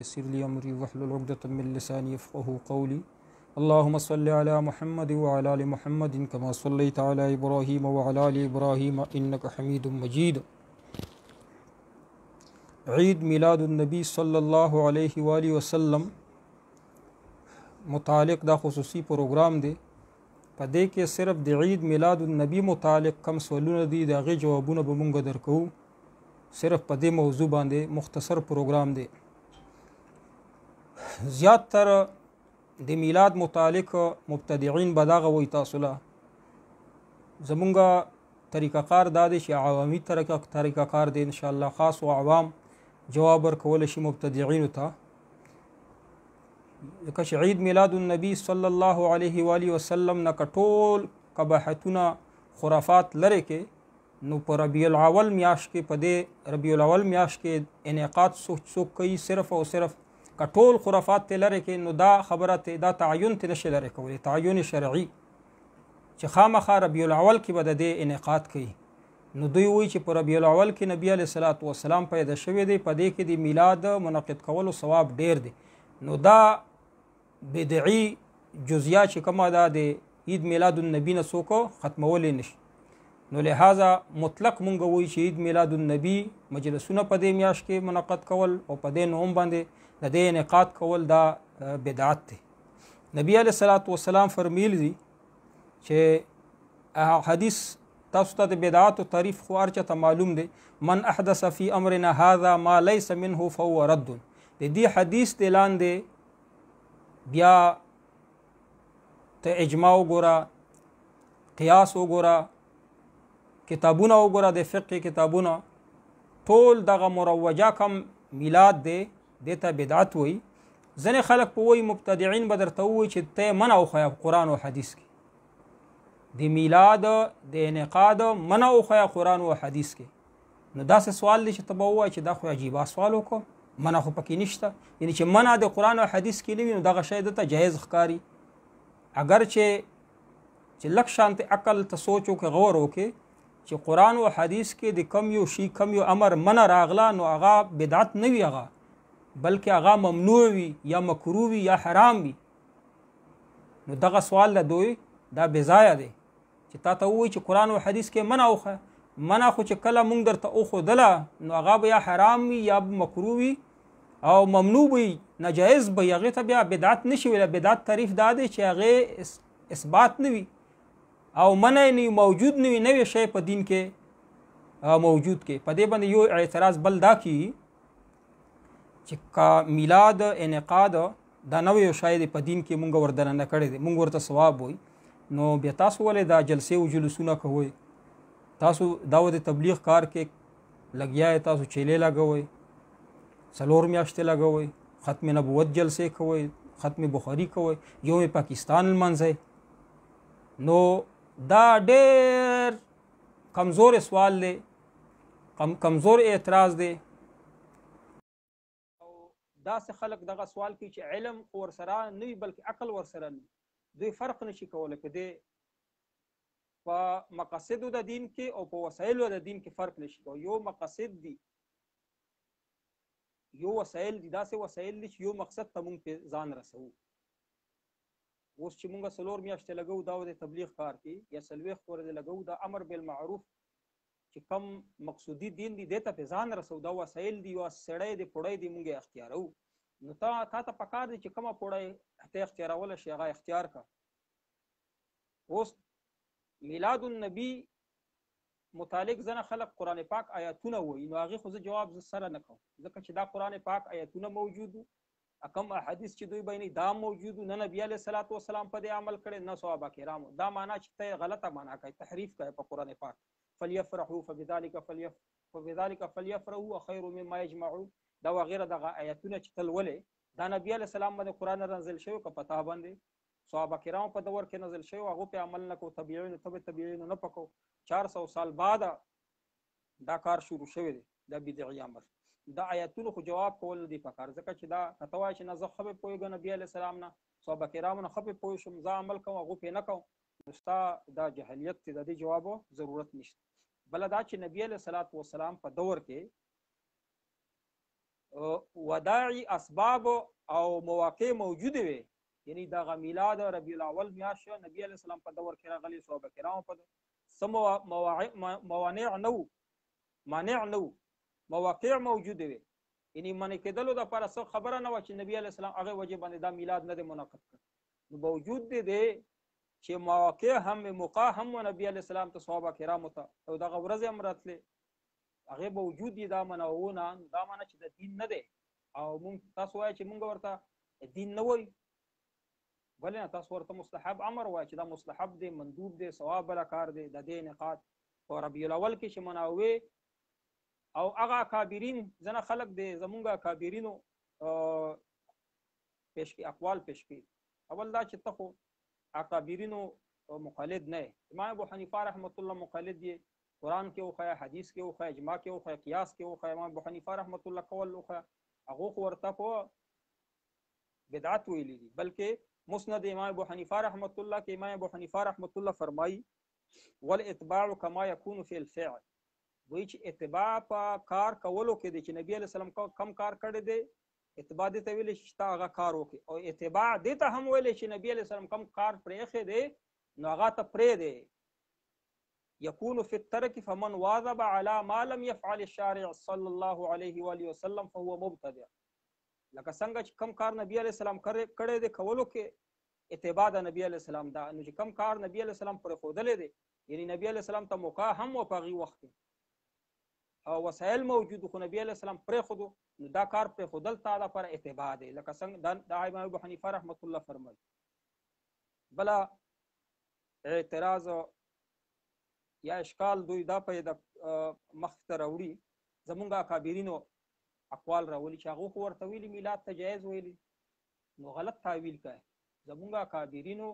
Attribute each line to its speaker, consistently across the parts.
Speaker 1: يسر لي أمري واحلل عقدة من لساني يفقهوا قولي. اللهم صل على محمد وعلى آل محمد كما صليت على إبراهيم وعلى آل إبراهيم إنك حميد مجيد. عید میلاد النبی صلی الله علیه و آله وسلم متعلق دا خصوصی پروګرام دی. په دې کې صرف د عید میلاد النبی متعلق کم سوالونه دي، د هغې جوابونه به مونږ درکوو. صرف په دې موضوع باندې مختصر پروګرام دی. زیات تر د میلاد متعلق مبتدعين به دغه وایي تاسو له زمونږ طریقه کار دا دی چې عوامي طریقه کار دی. انشاءالله خاص و عوام جواب ورکولی شي مبتدعینو ته. ځکه چې عید میلاد النبی صلی الله علیه و آله وسلم نه که ټول قباحتونه خرافات لرې کې، نو په ربیع الاول میاشت کې په دې ربیع الاول میاشت کې انعقاد څوک کوي صرف او صرف که ټول خرافات ته لرې کې، نو دا خبره ته دا تعین ته نشي لرې کولی، تعین شرعي چې خامخا ربیع الاول کې به د دې انعقاد کوي. نو دوی وایي چې په ربیع الاول کې نبی علیه الصلاة والسلام پیدا شوی دی، په دې کې د میلاد منعقد کولو ثواب ډیر دی. نو دا بدعي جزیه چې کومه ده د عید میلاد النبی نه څوک ختمولی نشي. نو لہذا مطلق مونږ وایي چې عید میلاد النبی مجلسونه په دې میاشت کې منعقد کول او په دې نوم باندې د دې انعقاد کول دا بدعت دی. نبی علیه الصلاة والسلام فرمیلی دی چې حدیث تاسو ته د بدعاتو تعریف خو هر چاته معلوم دی. من احدث فی امرنا هذا ما لیس منه فهو رد. د دې حدیث د لاندې بیا ته اجماع وګوره، قیاس وګوره، کتابونه وګوره، د فقه کتابونه، ټول دغه مروجه کم میلاد دی دې ته بدعت وایي. ځینې خلک په وایي مبتدعین به درته ووایي چې ته منع وښیه قرآن او حدیث کې، د میلاد د انعقاد منع وښیه قرآن او حدیث کې. نو داسې سوال دی چې ته به ووایې چې دا خو عجیبه سوال وکړو، منع خو پکې نشته. یعنې چې منع د قرآن او حدیث کې نه وي نو دغه شی دته جایز ښکاري. اگر چې لږ شانتې عقل ته سوچ وکړې، غور وکړې چې قرآن او حدیث کې د کم یو شي کم یو امر منع راغله، نو هغه بدعت نه وي، هغه بلکې هغه ممنوع وي یا مکروه وي یا حرام وي. نو دغه سوال له دوی دا بېځایه دی چې تا ته ووایي چې قرآن او حدیث کې منع وښیه. منع خو چې کله مونږ درته وښودله نو هغه به یا حرام وي یا مکروه وي او ممنوع وي، ناجایز به وي، هغې ته بیا بدعت نشي ویلی. بدعت تعریف دا دی چې هغې اثبات نه وي او منع نه وي، موجود نه وي، نوی شی په دین کې موجود کې. په دې باندې یو اعتراض بل دا کیږي چې که میلاد انعقاد دا نوی شی دی په دین کې مونږ وردننه کړی دی، مونږ ورته ثواب وایي، نو بیا تاسو ولې دا جلسې او جلوسونه کوئ؟ تاسو دا د تبلیغ کار کې لګیا یې، تاسو چیلې لګوئ، 4 میاشتې لګوئ، ختم نبوت جلسې کوئ، ختم بخاري کوئ، یوم پاکستان لمانځئ. نو دا ډېر کمزور سوال دی، کمزور اعتراض دی. او داسې خلک دغه سوال کوي چې علم ورسره نه وي بلکې عقل ورسره نه وي، دوی فرق نشي کولی په دې په مقاصدو د دین کې او په وسایلو د دین کې فرق نشي کولی. یو مقاصد دي، یو وسایل دي، داسې وسایل دي چې یو مقصد ته مونږ پې ځان رسوو. اوس چې مونږ 4 میاشتې لګوو دا د تبلیغ کار کې یا 40 ورځې لګوو، دا امر بالمعروف چې کم مقصودي دین دی دې ته پې ځان رسوو، دا وسایل دي. یو سړی دی، پوړی دی، مونږ یې اختیاروو. نو تا ته پکار دی چې کومه پوړی ته اختیارولی شي هغه اختیار کا. اوس میلاد النبی متعلق ځنه خلک قرآن پاک آیاتونه وایي، نو هغې خو زه جواب سره نه کوم، ځکه چې دا قرآن پاک آیاتونه موجود وو، کم احادیث چې دوی بیانوي دا موجود وو، نه نبي علیه الصلاة والسلام په دې عمل کړی، نه صحابه کرامو. دا معنا چې ته غلطه معنا کوي، تحریف کوي په قرآن پاک. فلیفرحوا فبذلک فلیفرحوا خیر مما یجمعون، دا وغیره دغه آیاتونه چې تل ولې دا نبي علیه السلام باندې قرآن نازل شوی، که په تا باندې صحابه کرامو په دور کې نازل شوی، هغو پې عمل نه کوو، تبعینو نه پکو. 400 سال بعد دا کار شروع شوی دی، دا بدعي امر. دا آیاتونو خو جواب کول نه دی پکار، ځکه چې دا که ته وایې چې نه زه ښه پې پوهېږم نبي علیه السلام نه، صحابه کرامو نه ښه پې پوه شم، زه عمل کوم هغو پې نه کوم، نو ستا دا جهلیت دی، د دې جوابو ضرورت نشته. بله دا چې نبي علیه الصلاة والسلام په دور کې وداعي اسباب او مواقع موجوده وي، یعنی دغه میلاد ربیع الاول میاشت نبی علیه السلام په دور کې راغلي، صحابه کرام په سم موانع نو مانع نو مواقع موجوده وي، یعنی منع کېدلو د لپاره څه خبره نه و چې نبی علیه السلام هغه وجه باندې دا میلاد نه دی منعقد کړ. نو باوجود دی چې مواقع هم موقع هم نبی علیه السلام ته صحابه کرامو ته او دغه ورځ هم راتلې هغه باوجود دی دا منعونه، دا معنی چې د دین نه دی او مونږ تاسو وایي چې مونږ ورته دین نه وایو، ولې نه تاسو ورته مستحب امر وایي چې دا مستحب دی، مندوب دی، ثواب والا کار دی. د دې انعقاد په ربیع الاول کې چې مناوي او هغه اکابرین ځنه خلک دی زمونږ اکابرینو پیش کې اقوال پیش کې، اول دا چې ته خو اکابرینو مقلد نه، امام ابو حنیفه رحمت الله مقلد دی، قرآن کې وخیا، حدیث کې وخیا، اجماع کې وخیا، قیاس کې وخیا. امام ابو حنیفه رحمت الله کول وخیا هغه خو ورته په بدعت ویلي دي، بلکې مسند امام ابو حنیفه رحمت الله کې امام ابو حنیفه رحمت الله فرمایي والاتباع كما يكون في الفعل، وایي چې اتباع په کار کولو کې دی چې نبی علیه السلام کم کار کړی دی اتباع دې ته ویل چې تا هغه کار وکړي، او اتباع دې ته هم ویل چې نبی علیه السلام کم کار پرېښی دی نو هغه ته پرې دی. يكون في الترك فمن واظب على ما لم يفعل الشارع صلى الله عليه واله وسلم فهو مبتدع. لکه څنګه چې کم کار نبی علیه السلام کړی دی کولو کې اتباع د نبی علیه السلام دا، نو چې کم کار نبی علیه السلام پرې ښودلی دی یعنی نبی علیه السلام ته موقع هم و په هغې وخت کې او وسایل موجود خو نبی علیه السلام پرېښودو، نو دا کار پرېښودل تا دپاره اتباع دی، لکه څنګه دا امام ابو حنیفه رحمت الله فرمایي. بله اعتراض یا اشکال دوی دا پیدا مخ ته راوړي زمونږ اکابرینو اقوال راولي چې هغه خو ورته ویلي میلاد ته جایز ویلي، نو غلط تعویل کوي. زمونږ اکابرینو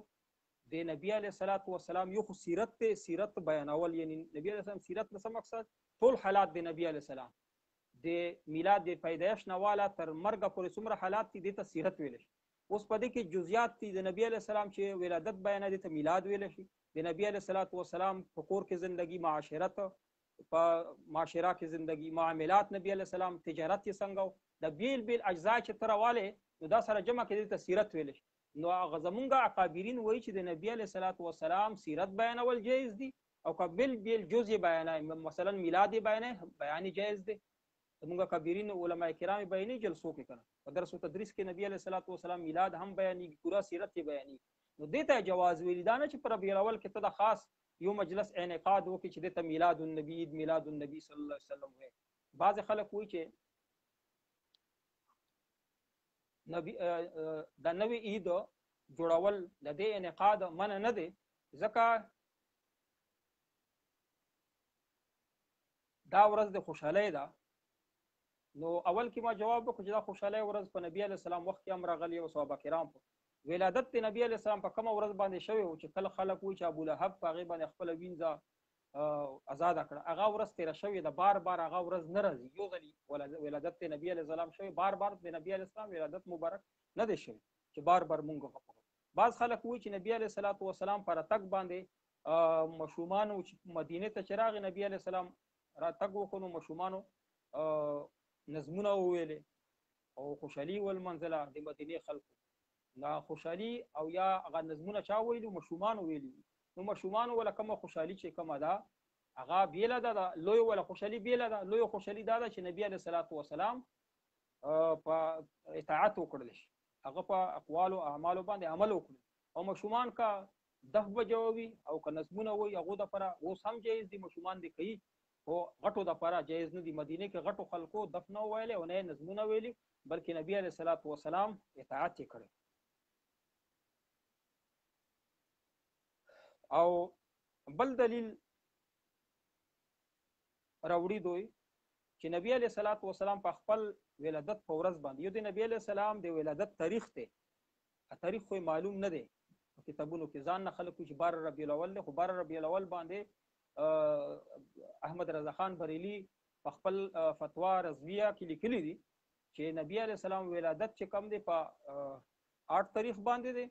Speaker 1: د نبی علیه الصلاة والسلام یو خو سیرت دی، سیرت بیانول، یعنی نبی علیه السلام سیرت نه څه مقصد ټول حالات د نبی علیه السلام د میلاد د پیدایش نه والا تر مرګه پورې څومره حالات دي دې ته سیرت ویلی شي. اوس په دې کې جزئیات دي د نبی علیه السلام چې ولادت بیانوي دې ته میلاد ویلی شي، د نبی علیه الصلاة والسلام په کور کې زندگی، معاشرت، په معاشره کې زندگی، معاملات نبی علیه السلام، تجارت یې څنګه، د بیل بیل اجزا چې ته راوالی نو دا سره جمع کې دې ته سیرت ویلی شي. نو هغه زمونږ اکابرین وایي چې د نبی علیه الصلاة والسلام سیرت بیانول جایز دي او که بیل بیل جز یې بیانوي، مثلا میلاد یې بیانوي بیان جایز دی. زمونږ اکابرین علماء کرام بیانوي جلسو کې کنه په درس و تدریس کې نبی علیه الصلاة والسلام میلاد هم بیانېږي، پورا سیرت یې بیانېږي، نو دې ته جواز ویلي، دا نه چې په ربیع الاول کې ته د خاص یو مجلس انعقاد وکړي چې دې ته میلاد النبی، عید میلاد النبی صلی الله علیه وسلم وایي. بعضې خلک وایي چې د نوې عید جوړول د دې انعقاد منع نه دی، ځکه دا ورځ د خوشحالۍ ده. نو اول کې ما جواب وکړو چې دا خوشحالۍ ورځ په نبی علیه السلام وخت کې هم راغلی او صحابه کرام په ولادت د نبی علیه السلام په کومه ورځ باندې شوی و چې کله خلک وایي چې ابولهب په هغې باندې خپله وینځه ازاده کړه، هغه ورځ تېره شوې ده، بار بار هغه ورځ نه راځي، یو ځلې ولادت د نبی علیه السلام شوی، بار بار د نبی علیه السلام ولادت مبارک نه دی شوی چې بار بار مونږ وکړو. بعض خلک وایي چې نبی علیه الصلاة والسلام په راتګ باندې ماشومانو چې مدینې ته چې راغی نبی علیه السلام راتګ وکړو نو ماشومانو نظمونه وویلې او خوشحالي ولمنځله د مدینې خلکو، دا خوشحالي او یا هغه نظمونه چا ویلي ماشومانو ویلي، نو ماشومانو ولا کومه خوشحالي چې کومه ده هغه بیله ده، د لوی ولا خوشحالي بیله ده. لوی خوشحالي دا ده چې نبی علیه الصلاة والسلام په اطاعت وکړل شي، هغه په اقوالو اعمالو باندې عمل وکړي، او ماشومان کا دف بجو وي او که نظمونه وي هغو دپاره اوس هم جایز دي، ماشومان دې کوي خو غټو دپاره جایز نه دي. مدینې کې غټو خلکو دف نه ویلی او نه یې نظمونه ویلي، بلکې نبی علیه الصلاة والسلام اطاعت یې کړی. او بل دلیل راوړي دوی چې نبی علیه الصلاة والسلام په خپل ولادت په ورځ باندې، یو د نبی علیه السلام د ولادت تاریخ دی، تاریخ خو معلوم نه دی په کتابونو کې، ځان نه خلک چې 12 ربیع الاول دی، خو 12 ربیع الاول باندې احمد رضا خان بریلی په خپل فتوا رضویه کې لیکلی دي چې نبی علیه السلام ولادت چې کم دی په 8 تاریخ باندې دی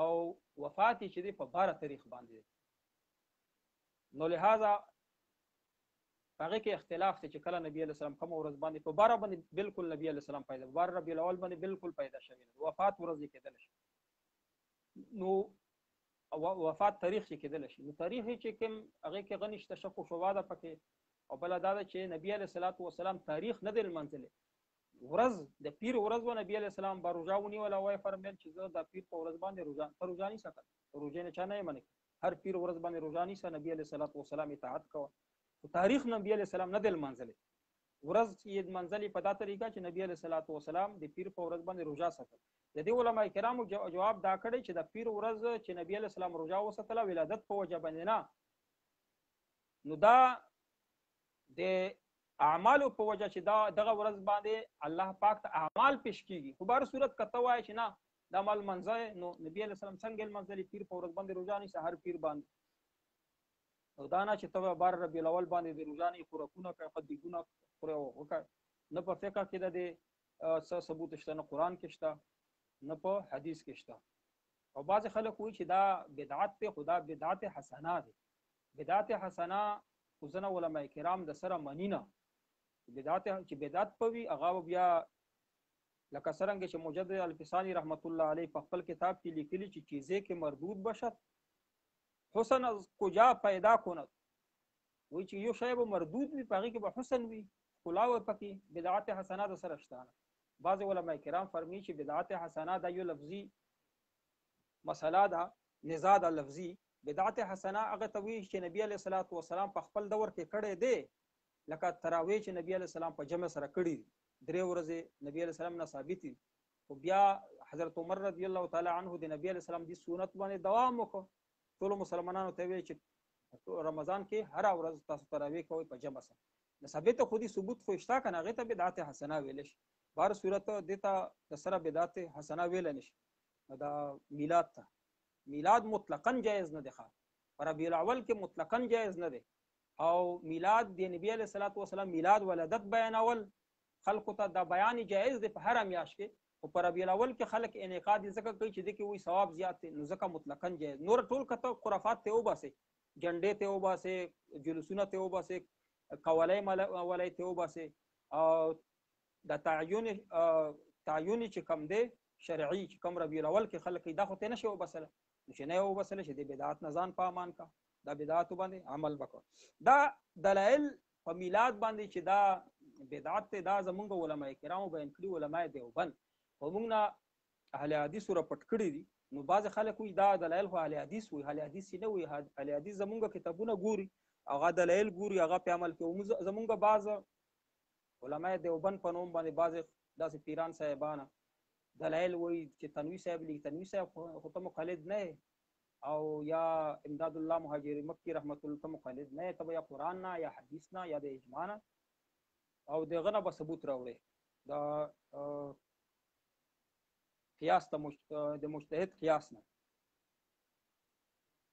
Speaker 1: او وفات چې دی په 12 تاریخ باندې دی. نو لہذا هغه کې اختلاف دی چې کله نبی علیه السلام کوم ورځ باندې په بار باندې بالکل نبی علیه السلام پیدا بار ربیع الاول باندې بالکل پیدا شوی وفات ورځ کېدل شي نو وفات تاریخ چې کېدل شي نو تاریخ چې کوم هغه کې غنښت تشکو شواده پکې او بل دا چې نبی علیه الصلاۃ والسلام تاریخ نه دی منځله ورځ د پیر ورځ و نبی علیه السلام باروجا ونیول او فرمایل چې زه د پیر په ورځ باندې روزه نه سکم روزه نه چانه منی هر پیر ورځ باندې روزه نه سه نبی علیه الصلاۃ والسلام اطاعت کوه تاریخ نبی علیه السلام نه دی منځله ورځ یې منځلي په دا طریقه چې نبی علیه الصلاۃ والسلام د پیر په ورځ باندې روزه ساتل د دې علماء کرامو جواب دا کړی چې د پیر ورځ چې نبی علیه السلام روزه وساتله ولادت په وجه باندې نه نو دا د اعمالو په وجه چې دا دغه ورځ باندې الله پاک ته اعمال پیش کیږي خو بهر صورت کته وای چې نه دا مال منځه نو نبی علیه السلام څنګه منځلي پیر په ورځ باندې روزه نه هر پیر باندې او دا نه چې ته بار ربیع الاول باندې د روزانه خوراکونه کوي خدیګونه خوري وکړه نه په فقہ کې د ثبوت شته نه قران کې شته نه په حدیث کې شته او بعض خلک وایي چې دا بدعت ته خدا بدعت حسنه ده بدعت حسنه وزنه علماء کرام د سره منینه بدعت چې بدعت پوي هغه بیا لکه څنګه چې مجدد الفسانی رحمت الله علیه په خپل کتاب کې لیکلي چې چیزیں کې مردود بشد حسن از کجا پیدا کند وی چې یو شی به مردود وي پغې کې به حسن وي خلاوه پکې بدعت حسنه د سره شته بعض علماء کرام فرمایي چې بدعت حسنه د یو لفظي مسله ده نزاع د لفظي بدعت حسنه هغه ته وی چې نبی علیه الصلاۃ والسلام په خپل دور کې کړي دي لکه تراویح چې نبی علیه السلام په جمع سره کړي درې ورځې نبی علیه السلام نه ثابت دي او بیا حضرت عمر رضی الله تعالی عنه د نبی علیه السلام د سنت باندې دوام وکړ ټول مسلمانانو ته وی چې رمضان کې هر ورځ تاسو تراویح کوئ په جمع سره ثابت خودي ثبوت خو شته کنه هغه ته بدعت حسنه ویل شي بهر صورت دیتا د سره بدعت حسنه ویل نشي دا میلاد ته میلاد مطلقاً جایز نه دی ښه ربیع الاول کې مطلقاً جایز نه دی او میلاد د نبی علیه الصلاۃ والسلام میلاد ولادت بیانول خلق ته دا بیان جایز دی په هر میاشت کې او په ربیع الاول کې خلک انعقاد ځکه کوي چې د کې وي ثواب زیات نو ځکه مطلقاً جایز نور ټول کته خرافات ته وباسي جنډې ته وباسي جلوسونه ته وباسي قولای ولای ته وباسي او د تعین چې کم دی شرعي چې کم ربیع الاول کې خلک دا خو ته نشي وباسل چې نه وباسل چې د بدعت نه ځان په امان کا دا بدعت باندې عمل وکړه دا دلایل په میلاد باندې چې دا بدعت ته دا زمونږ علماء کرامو بیان کړي علماء دیوبند او موږ نه اهل حدیث را پټ کړی دي نو بعض خلک وي دا دلایل خو اهل حدیث وي اهل حدیث نه وي اهل حدیث زمونږ کتابونه ګوري هغه دلایل ګوري هغه په عمل کې زمونږ بعض علماء دیوبند په نوم باندې بعض داسې پیران صاحبانه دلایل وي چې تنوی صاحب لیک تنوی صاحب خو ته مخالد نه او یا امداد الله مهاجر مکی رحمت الله ته مخالد نه ته یا قران نه یا حدیث نه یا د اجماع نه او دغه نه به ثبوت راوړي دا قیاس ته د مجتهد قیاس نه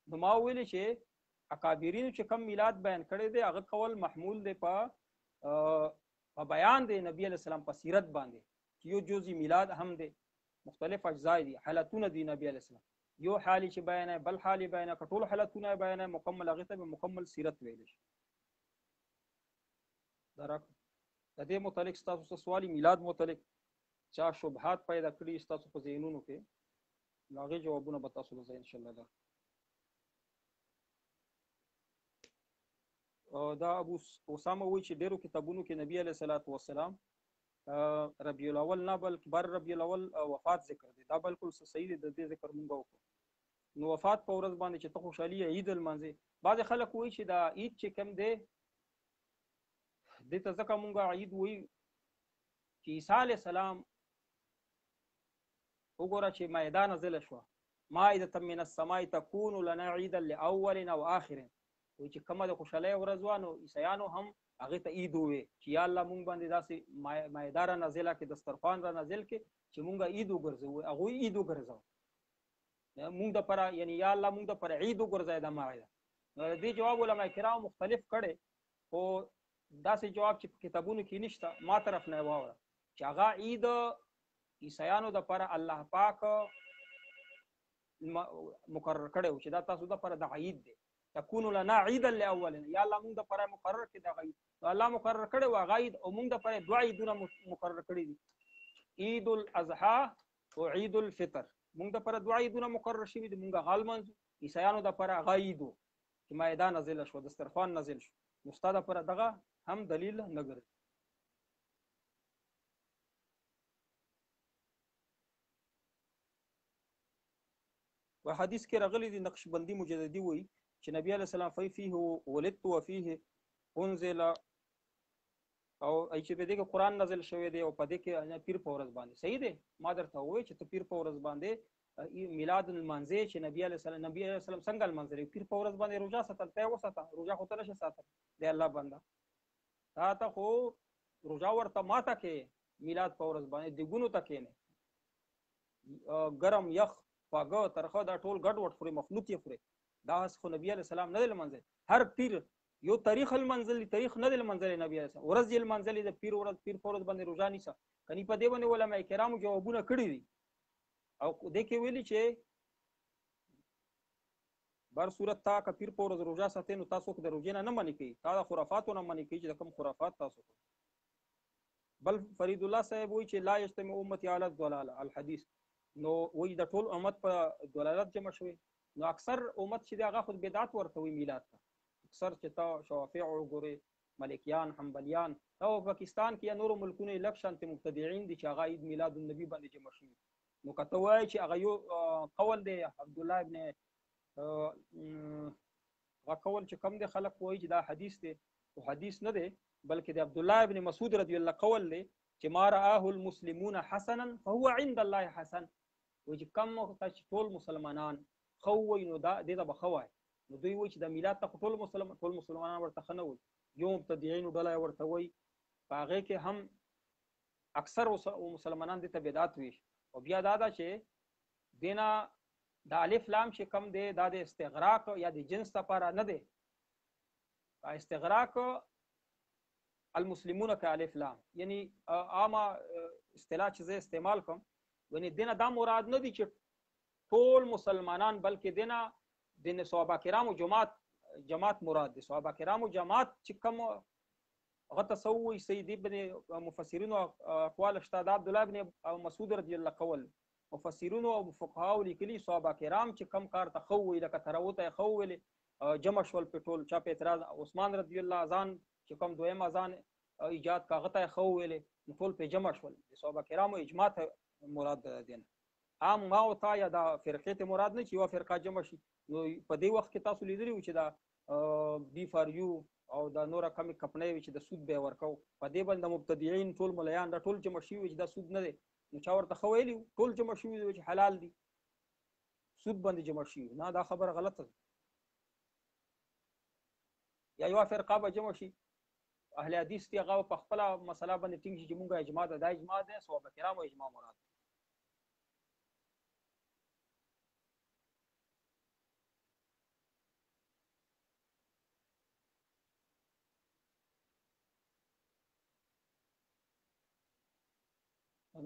Speaker 1: نو ما ویل چې اکابرین چې کم میلاد بیان کړي دي هغه کول محمول دی په بیان دی نبی علیہ السلام په سیرت باندې یو جزئی میلاد هم دی مختلف اجزاء دي حالتونه دي نبی علیہ السلام یو حالي چې بیان بل حالي بیان کټول حالتونه بیان مکمل هغه ته مکمل سیرت ویل شي درک د دې متعلق تاسو سوالي میلاد متعلق چا شبهات پیدا کړي تاسو په ذهنونو کې هغه جوابونه به تاسو ته ان شاء الله دا ابو اسامه وی چې ډیرو کتابونو کې نبی علیہ الصلوۃ والسلام ربیع الاول نه بلکې بر ربیع الاول وفات ذکر دی دا بالکل صحیح دی د دې ذکر مونږ وکړو نو وفات په ورځ باندې چې ته خوشحالي عید المنځي بعض خلک وایي چې دا عید چې کم دی د ته ځکه مونږ عید وایي چې عیسی علیه السلام وګوره چې مائده نازله شوه مائده من السماء تكون لنا عيدا لاولنا واخرنا وایي چې کومه د خوشحالۍ ورځ وه نو عیسیانو هم هغه ته عید وې چې یا الله مونږ باندې داسې مائده را نازله کې دسترخوان را نازل کې چې مونږ عید وګرځو هغه عید وګرځو مونږ د پر یعنی یا الله مونږ د پر عید وګرځي د مائده نو دې جواب علماء کرام مختلف کړي او داسې جواب چې کتابونو کې نشته ما طرف نه واوره چې هغه عید عیسیانو د پر الله پاک مقرر کړي چې دا تاسو د پر د عید دی تكون لنا عيدا لاولنا یا الله موږ د پاره مقرر کړي دا عید الله مقرر کړي وا عید او موږ د پاره دوه عیدونه مقرر کړي دي عید الاضحى او عید الفطر موږ د پاره دوه عیدونه مقرر شوي دي موږ غال منځ عیسایانو د پاره عید چې مایده نازل شو دسترخوان نازل شو نو ستاسو پر دغه هم دلیل نه ګرځي و حدیث کې راغلي دي نقشبندي مجددي وایي چې نبی علیه السلام فيه ولدت وفيه انزل او ای چې په دې کې قران نازل شوی دی او په دې کې پیر په ورځ باندې صحیح دی ما درته وایي چې ته پیر په ورځ باندې میلاد المنزه چې نبی علیه السلام څنګه المنزه پیر په ورځ باندې روزه ساتل ته وساته روزه خو ته نشې ساتل دی الله بنده تا ته خو روزه ورته ماته کې میلاد په ورځ باندې دګونو ته کې نه ګرم یخ پاګه ترخه دا ټول ګډ وډ خوري مخلوق یې خوري دا خو نبی علیه السلام نه دی المنزل هر پیر یو تاریخ المنزل تاریخ نه دی المنزل نبی علیه السلام ورځ المنزل د پیر ورځ پیر په ورځ باندې روزه نیسه کني په دې باندې علماء کرامو جوابونه کړی دي او دې کې ویلي چې بر صورت تا که پیر په ورځ روزه ساتي نو تاسو د روزې نه منې کوي تا د خرافاتو نه منې کوي چې کوم خرافات تاسو بل فرید الله صاحب وایي چې لا یجتمع امتی علی الضلاله الحديث نو وایي د ټول امت په ضلالت جمع شوی نو اکثر امت چې هغه خود بدعت ورته وي میلاد ته اکثر چې تا شوافع وګوري مالکیان حنبلیان او پاکستان کې نور ملکونه لک شانت مبتدعين دي چې هغه عید میلاد النبی باندې جمع شوی نو کته وایي چې هغه یو قول دی عبد الله ابن هغه قول چې کم دي خلک وایي چې دا حدیث دی او حدیث نه دی بلکې د عبد الله ابن مسعود رضی الله قول دی چې ما رآه المسلمون حسنا فهو عند الله حسن و چې کم چې ټول مسلمانان خو وي نو دا دې ته بخوای نو دوی وایي چې د میلاد ته ټول مسلمانان ورته خنه وي یو مبتدعين ډله ورته وایي هغه کې هم اکثر مسلمانان دې ته بدعت وي او بیا دا چې دینا د الف لام چې کم دی دا د استغراق یا د جنس لپاره نه دی استغراق المسلمون کا الف لام یعنی عامه اصطلاح چې زه استعمال کوم ونی دینه دا مراد نه دی چې ټول مسلمانان بلکې دینه د صحابه کرامو جماعت مراد دي صحابه کرامو جماعت چې کوم هغه تسوي سید ابن مفسرین او اقوال اشتاد عبد الله ابن مسعود رضی الله قول مفسرین او فقها لیکلي صحابه کرام چې کم کار ته خوي لکه تروته خوول جمع شول پټول چا په اعتراض عثمان رضی الله اذان چې کوم دویم اذان ایجاد کاغه ته خوول ټول په جمع شول صحابه کرامو اجماع مراد دین عام ما او تا یا دا فرقه ته مراد نه چې یو فرقه جمع شي نو په دې وخت کې تاسو لیدلی چې دا بی فار یو او دا نور کمی کپنې چې د سود به ورکو په دې باندې مبتدعين ټول مليان دا ټول جمع شي چې دا سود نه دی نو چا ورته خویلی ټول جمع شي چې حلال دي سود باندې جمع شي نه دا خبر غلطه یا یو فرقه به جمع شي اهل حدیث تی هغه په خپل مسله باندې ټینګ چې مونږه اجماع ده دا اجماع ده صحابه کرامو اجماع مراد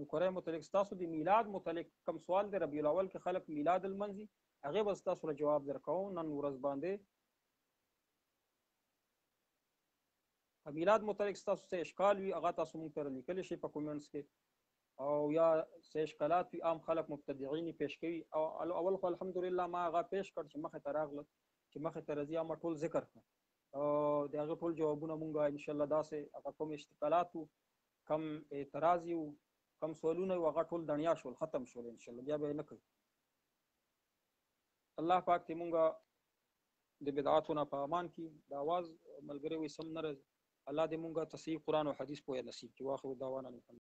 Speaker 1: نو کورې متعلق تاسو د میلاد متعلق کم سوال دی ربیع الاول کې خلک میلاد المنزي هغه بس تاسو له جواب درکو نن ورځ باندې میلاد متعلق تاسو څه اشکال وي هغه تاسو مونږ ته لیکل شي په کومنټس کې او یا څه اشکالات وي عام خلک مبتدعين پیش کوي او اول خو الحمدلله ما هغه پیش کړ چې مخه ته راغله چې مخه ته رضی ما ټول ذکر کړ او دغه ټول جوابونه مونږه ان شاء الله داسې هغه کوم اشتکالات کم اعتراض یو کم سوالونه هغه ټول دنیا شول ختم شول ان شاء الله بیا به نه کوي الله پاک دې مونږه د بدعاتونو په امان کې د आवाज ملګری وي سم نه راځي الله دې مونږه تصحیح قرآن او حدیث په نصیب کې واخر دعوانا